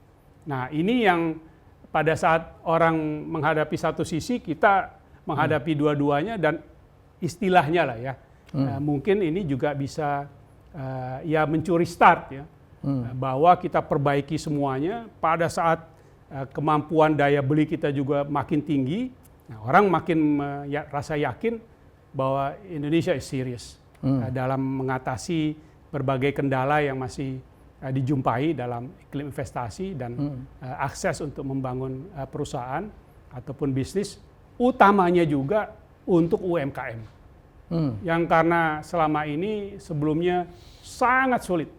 Nah, ini yang pada saat orang menghadapi satu sisi, kita menghadapi dua-duanya, dan istilahnya lah ya, mungkin ini juga bisa ya mencuri start ya, bahwa kita perbaiki semuanya pada saat kemampuan daya beli kita juga makin tinggi. Nah, orang makin rasa yakin bahwa Indonesia is serious dalam mengatasi berbagai kendala yang masih dijumpai dalam iklim investasi dan akses untuk membangun perusahaan ataupun bisnis, utamanya juga untuk UMKM. Yang karena selama ini sebelumnya sangat sulit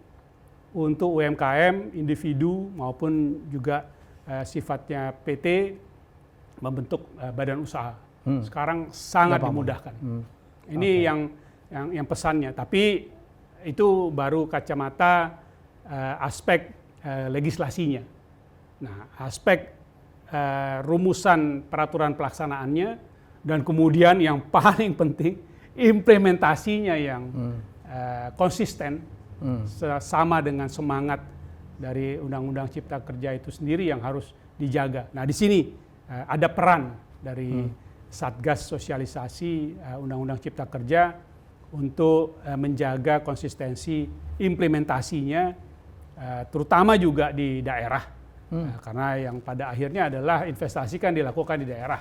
untuk UMKM, individu maupun juga sifatnya PT membentuk badan usaha. Sekarang sangat dimudahkan. Ini yang pesannya, tapi itu baru kacamata aspek legislasinya. Nah, aspek rumusan peraturan pelaksanaannya, dan kemudian yang paling penting implementasinya yang konsisten, sama dengan semangat dari Undang-Undang Cipta Kerja itu sendiri yang harus dijaga. Nah, di sini ada peran dari Satgas Sosialisasi Undang-Undang Cipta Kerja untuk menjaga konsistensi implementasinya, terutama juga di daerah, karena yang pada akhirnya adalah investasi kan dilakukan di daerah,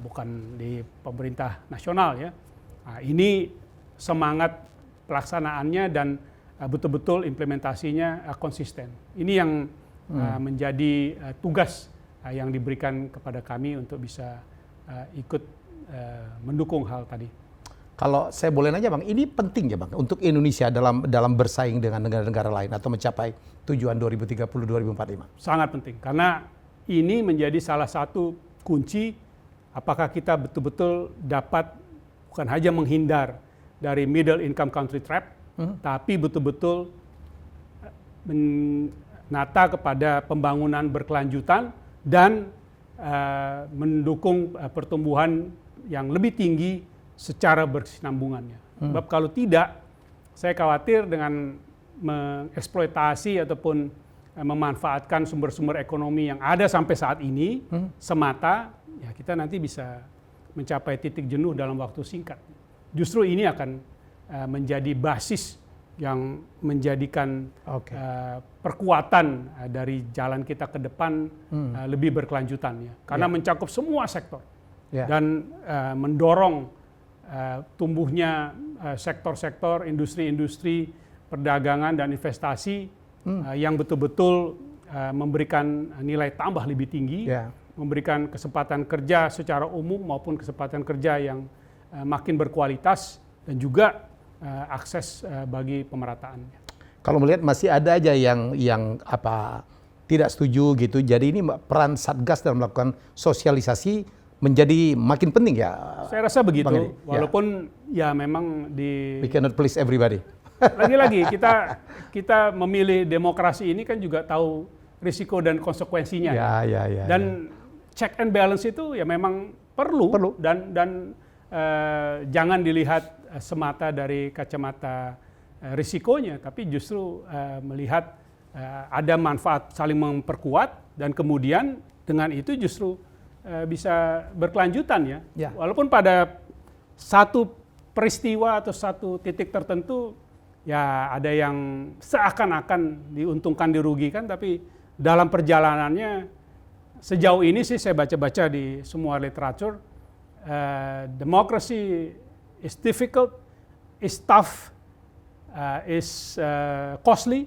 bukan di pemerintah nasional ya. Nah, ini semangat pelaksanaannya dan betul-betul implementasinya konsisten. Ini yang menjadi tugas yang diberikan kepada kami untuk bisa ikut mendukung hal tadi. Kalau saya boleh nanya Bang, ini penting ya Bang untuk Indonesia dalam bersaing dengan negara-negara lain atau mencapai tujuan 2030-2045? Sangat penting, karena ini menjadi salah satu kunci apakah kita betul-betul dapat bukan hanya menghindar dari middle income country trap, tapi betul-betul menata kepada pembangunan berkelanjutan dan mendukung pertumbuhan yang lebih tinggi secara berkesinambungannya. Sebab kalau tidak, saya khawatir dengan mengeksploitasi ataupun memanfaatkan sumber-sumber ekonomi yang ada sampai saat ini semata, ya kita nanti bisa mencapai titik jenuh dalam waktu singkat. Justru ini akan menjadi basis yang menjadikan perkuatan dari jalan kita ke depan lebih berkelanjutan ya. Karena mencakup semua sektor dan mendorong tumbuhnya sektor-sektor industri-industri perdagangan dan investasi yang betul-betul memberikan nilai tambah lebih tinggi, memberikan kesempatan kerja secara umum maupun kesempatan kerja yang makin berkualitas dan juga akses bagi pemerataan. Kalau melihat masih ada aja yang tidak setuju gitu. Jadi ini peran Satgas dalam melakukan sosialisasi menjadi makin penting ya. Saya rasa begitu, walaupun ya memang we cannot please everybody. Lagi-lagi kita memilih demokrasi ini kan juga tahu risiko dan konsekuensinya. Ya. Dan check and balance itu ya memang perlu. Dan jangan dilihat semata dari kacamata risikonya, tapi justru melihat ada manfaat saling memperkuat, dan kemudian dengan itu justru bisa berkelanjutan ya. Walaupun pada satu peristiwa atau satu titik tertentu ya ada yang seakan-akan diuntungkan dirugikan, tapi dalam perjalanannya sejauh ini sih saya baca-baca di semua literatur, democracy is difficult, is tough, is costly,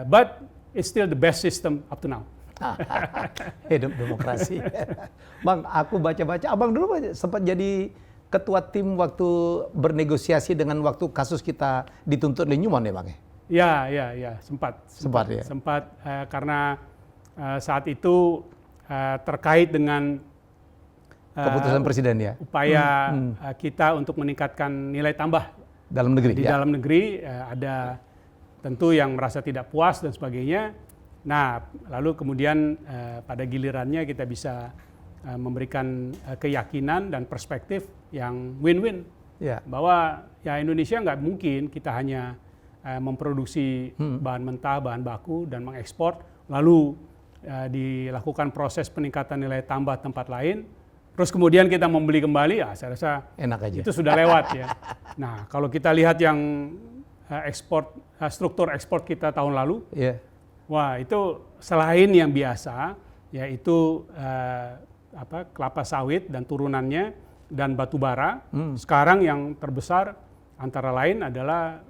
but it's still the best system up to now. Hidup demokrasi. Bang, aku baca-baca, abang dulu sempat jadi ketua tim waktu bernegosiasi dengan waktu kasus kita dituntut oleh Newmont ya Bang? Ya, sempat Ya. Sempat karena saat itu terkait dengan keputusan presiden ya. Upaya kita untuk meningkatkan nilai tambah dalam negeri. Dalam negeri ada tentu yang merasa tidak puas dan sebagainya. Nah, lalu kemudian pada gilirannya kita bisa memberikan keyakinan dan perspektif yang win-win, bahwa ya Indonesia nggak mungkin kita hanya memproduksi bahan mentah, bahan baku dan mengekspor, lalu dilakukan proses peningkatan nilai tambah tempat lain, terus kemudian kita membeli kembali, ya saya rasa enak aja. Itu sudah lewat ya. Nah, kalau kita lihat yang struktur ekspor kita tahun lalu, wah itu selain yang biasa, yaitu kelapa sawit dan turunannya dan batu bara. Sekarang yang terbesar antara lain adalah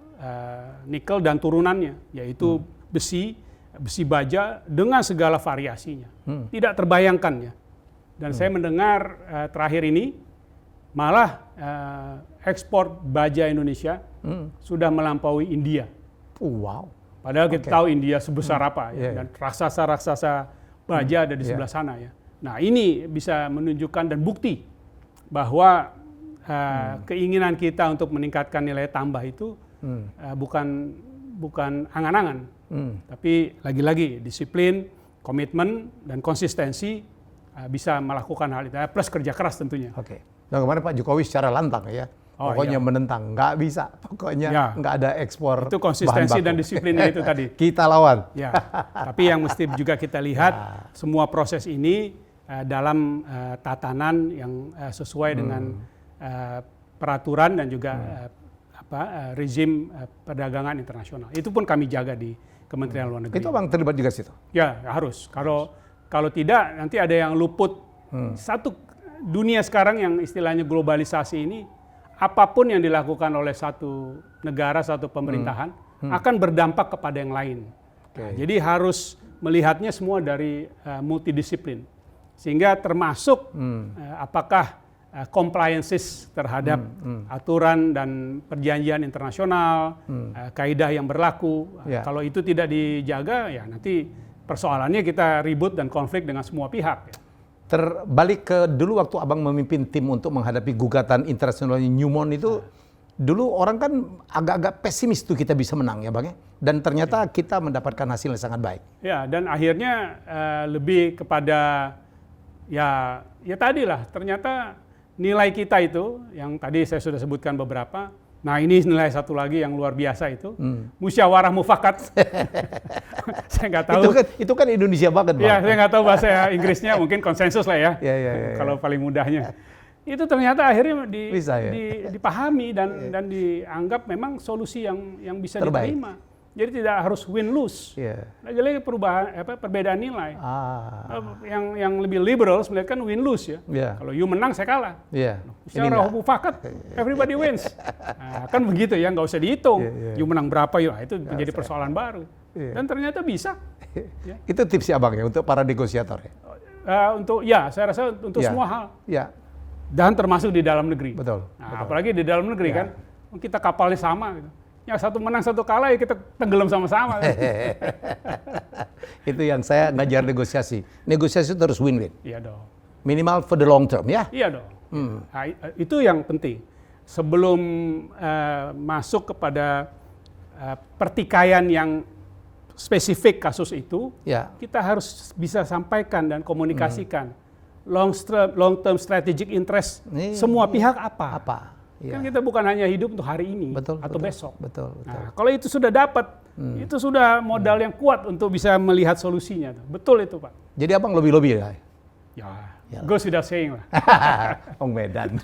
nikel dan turunannya, yaitu besi baja dengan segala variasinya. Tidak terbayangkan ya. Dan saya mendengar terakhir ini malah ekspor baja Indonesia sudah melampaui India. Wow. Padahal kita tahu India sebesar apa ya, dan raksasa-raksasa baja ada di sebelah sana ya. Nah, ini bisa menunjukkan dan bukti bahwa keinginan kita untuk meningkatkan nilai tambah itu bukan angan-angan, tapi lagi-lagi disiplin, komitmen dan konsistensi bisa melakukan hal itu, plus kerja keras tentunya. Nah, kemarin Pak Jokowi secara lantang ya, pokoknya menentang, nggak bisa, pokoknya nggak ada ekspor. Itu konsistensi dan disiplinnya itu tadi. Kita lawan. Ya, tapi yang mesti juga kita lihat semua proses ini dalam tatanan yang sesuai dengan peraturan dan juga rezim perdagangan internasional. Itu pun kami jaga di Kementerian Luar Negeri. Itu Bang terlibat juga situ? Ya, harus. Kalau tidak nanti ada yang luput. Satu dunia sekarang yang istilahnya globalisasi ini, apapun yang dilakukan oleh satu negara, satu pemerintahan akan berdampak kepada yang lain. Nah, jadi harus melihatnya semua dari multidisiplin. Sehingga termasuk apakah compliances terhadap aturan dan perjanjian internasional, kaidah yang berlaku. Kalau itu tidak dijaga, ya nanti persoalannya kita ribut dan konflik dengan semua pihak. Terbalik ke dulu waktu Abang memimpin tim untuk menghadapi gugatan internasional Newmont itu, dulu orang kan agak-agak pesimis tuh kita bisa menang ya Bang ya. Dan ternyata kita mendapatkan hasil yang sangat baik. Ya, dan akhirnya lebih kepada ya tadilah, ternyata nilai kita itu yang tadi saya sudah sebutkan beberapa. Nah, ini nilai satu lagi yang luar biasa itu, musyawarah mufakat. Saya nggak tahu. Itu kan Indonesia banget, Bang. Ya, saya nggak tahu bahasa Inggrisnya, mungkin konsensus lah ya. Kalau paling mudahnya. Itu ternyata akhirnya dipahami dan dianggap memang solusi yang bisa diterima. Jadi tidak harus win-lose. Lagi-lagi perbedaan nilai. Yang lebih liberal sebenarnya kan win-lose ya. Kalau you menang, saya kalah. Musyawarah mufakat, everybody wins. Nah, kan begitu ya, nggak usah dihitung. You menang berapa, itu menjadi persoalan baru. Dan ternyata bisa. Itu tipsnya Abang ya untuk para negosiator ya? Saya rasa untuk semua hal. Dan termasuk di dalam negeri. Betul. Apalagi di dalam negeri kan, kita kapalnya sama gitu. Yang satu menang satu kalah ya kita tenggelam sama-sama. Itu yang saya ngajar negosiasi. Negosiasi itu harus win-win. Iya dong. Minimal for the long term ya. Iya dong. Nah, itu yang penting. Sebelum masuk kepada pertikaian yang spesifik kasus itu, Ya. kita harus bisa sampaikan dan komunikasikan long term strategic interest semua pihak apa. Ya. Kan kita bukan hanya hidup untuk hari ini Betul, atau betul, besok. Betul. Nah, kalau itu sudah dapat, itu sudah modal yang kuat untuk bisa melihat solusinya. Betul itu, Pak. Jadi abang lobby ya? Ya, goes without saying lah. Ong Medan.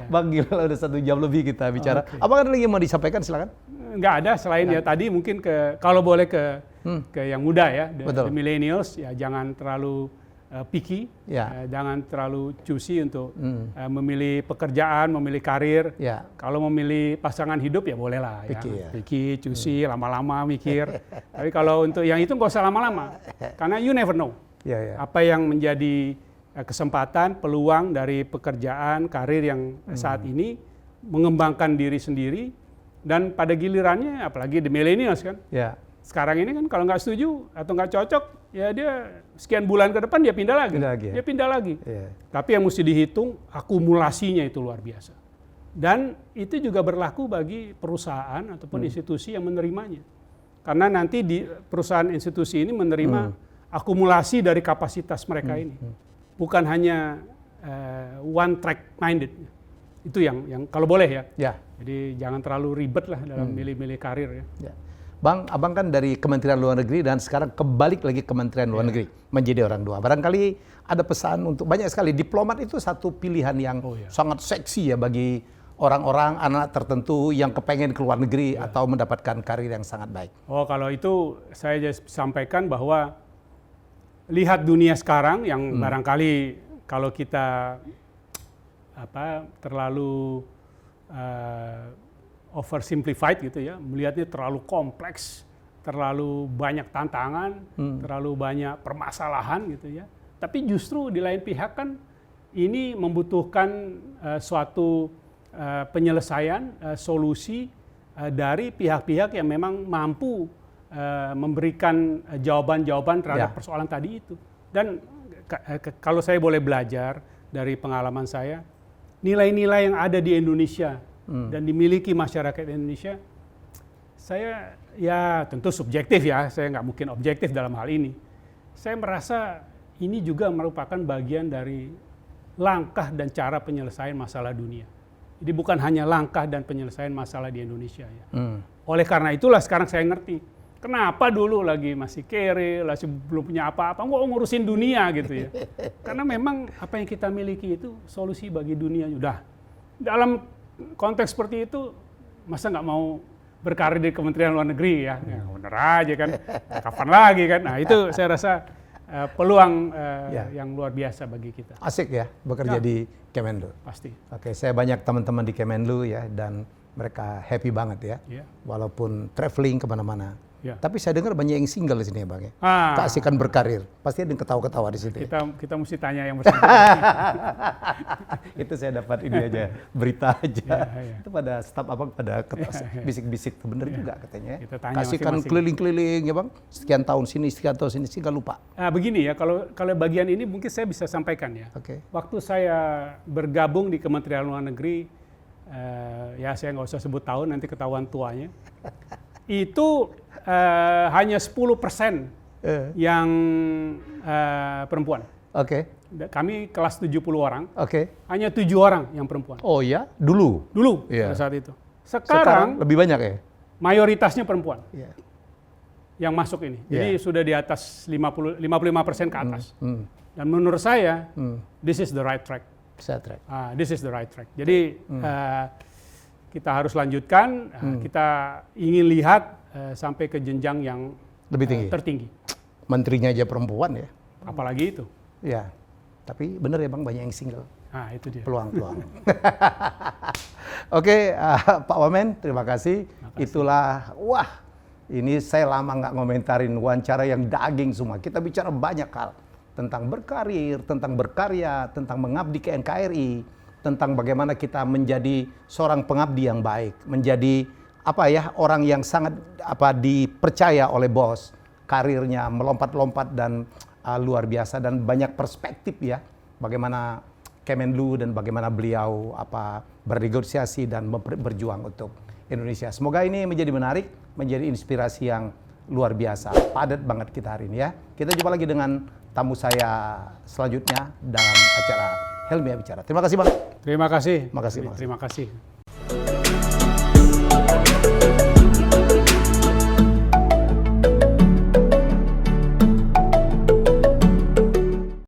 Bang, gila udah 1 jam lebih kita bicara. Abang ada lagi yang mau disampaikan, silakan. Nggak ada selain ya tadi mungkin kalau boleh ke yang muda ya, the millennials, ya jangan terlalu picky, jangan terlalu choosy untuk memilih pekerjaan, memilih karir. Ya. Kalau memilih pasangan hidup ya bolehlah ya. Picky, choosy, lama-lama mikir. Tapi kalau untuk yang itu nggak usah lama-lama, karena you never know. Apa yang menjadi kesempatan, peluang dari pekerjaan, karir yang saat ini mengembangkan diri sendiri, dan pada gilirannya, apalagi the millennials kan, sekarang ini kan kalau nggak setuju atau nggak cocok, ya dia sekian bulan ke depan dia pindah lagi. Dia pindah lagi. Tapi yang mesti dihitung akumulasinya itu luar biasa. Dan itu juga berlaku bagi perusahaan ataupun institusi yang menerimanya. Karena nanti di perusahaan institusi ini menerima akumulasi dari kapasitas mereka ini. Bukan hanya one track minded. Itu yang kalau boleh ya. Jadi jangan terlalu ribet lah dalam milih-milih karir ya. Bang, abang kan dari Kementerian Luar Negeri dan sekarang kebalik lagi Kementerian Luar Negeri menjadi orang dua. Barangkali ada pesan untuk banyak sekali. Diplomat itu satu pilihan yang sangat seksi ya bagi orang-orang anak tertentu yang kepengen ke luar negeri atau mendapatkan karir yang sangat baik. Oh, kalau itu saya sampaikan bahwa lihat dunia sekarang yang barangkali kalau kita terlalu oversimplified gitu ya, melihatnya terlalu kompleks, terlalu banyak tantangan, terlalu banyak permasalahan gitu ya. Tapi justru di lain pihak kan ini membutuhkan suatu penyelesaian, solusi dari pihak-pihak yang memang mampu memberikan jawaban-jawaban terhadap persoalan tadi itu. Dan kalau saya boleh belajar dari pengalaman saya, nilai-nilai yang ada di Indonesia dan dimiliki masyarakat Indonesia, saya ya tentu subjektif ya, saya nggak mungkin objektif dalam hal ini. Saya merasa ini juga merupakan bagian dari langkah dan cara penyelesaian masalah dunia. Jadi bukan hanya langkah dan penyelesaian masalah di Indonesia ya. Oleh karena itulah sekarang saya ngerti kenapa dulu lagi masih kere, masih belum punya apa-apa, nggak ngurusin dunia gitu ya. Karena memang apa yang kita miliki itu solusi bagi dunia. Udah dalam konteks seperti itu, masa nggak mau berkarir di Kementerian Luar Negeri ya? Ya bener aja kan, kapan lagi kan? Nah itu saya rasa peluang yang luar biasa bagi kita. Asik ya bekerja di Kemenlu. Pasti. Oke, saya banyak teman-teman di Kemenlu ya dan mereka happy banget ya, walaupun traveling kemana-mana. Tapi saya dengar banyak yang single di sini ya Bang ya. Keasikan berkarir. Pasti ada yang ketawa-ketawa di situ. Kita mesti tanya yang bersangkutan. Itu saya dapat ini aja, berita aja. Itu pada staf abang pada bisik-bisik tuh bener juga katanya. Kasihkan keliling-keliling ya Bang. Sekian tahun sini, nggak lupa. Begini ya, kalau bagian ini mungkin saya bisa sampaikan ya. Waktu saya bergabung di Kementerian Luar Negeri, ya saya nggak usah sebut tahun, nanti ketahuan tuanya. Itu hanya 10% yang perempuan. Kami kelas 70 orang, hanya 7 orang yang perempuan. Oh ya, dulu pada saat itu. Sekarang lebih banyak ya? Mayoritasnya perempuan yang masuk ini. Jadi sudah di atas 55% ke atas. Dan menurut saya, this is the right track. This is the right track. Jadi kita harus lanjutkan, kita ingin lihat sampai ke jenjang yang lebih tinggi, tertinggi. Menterinya aja perempuan ya. Apalagi itu. Ya, tapi bener ya Bang, banyak yang single. Itu dia. Peluang-peluang. Oke, Pak Wamen, terima kasih. Itulah, ini saya lama nggak ngomentarin wawancara yang daging semua. Kita bicara banyak hal tentang berkarir, tentang berkarya, tentang mengabdi ke NKRI, tentang bagaimana kita menjadi seorang pengabdi yang baik, menjadi orang yang sangat dipercaya oleh bos, karirnya melompat-lompat dan luar biasa dan banyak perspektif ya, bagaimana Kemenlu dan bagaimana beliau bernegosiasi dan berjuang untuk Indonesia. Semoga ini menjadi menarik. menjadi inspirasi yang luar biasa. Padat banget kita hari ini ya. Kita jumpa lagi dengan tamu saya selanjutnya dalam acara Helmiah Bicara. Terima kasih Bang. Terima kasih. Makasih. Terima kasih.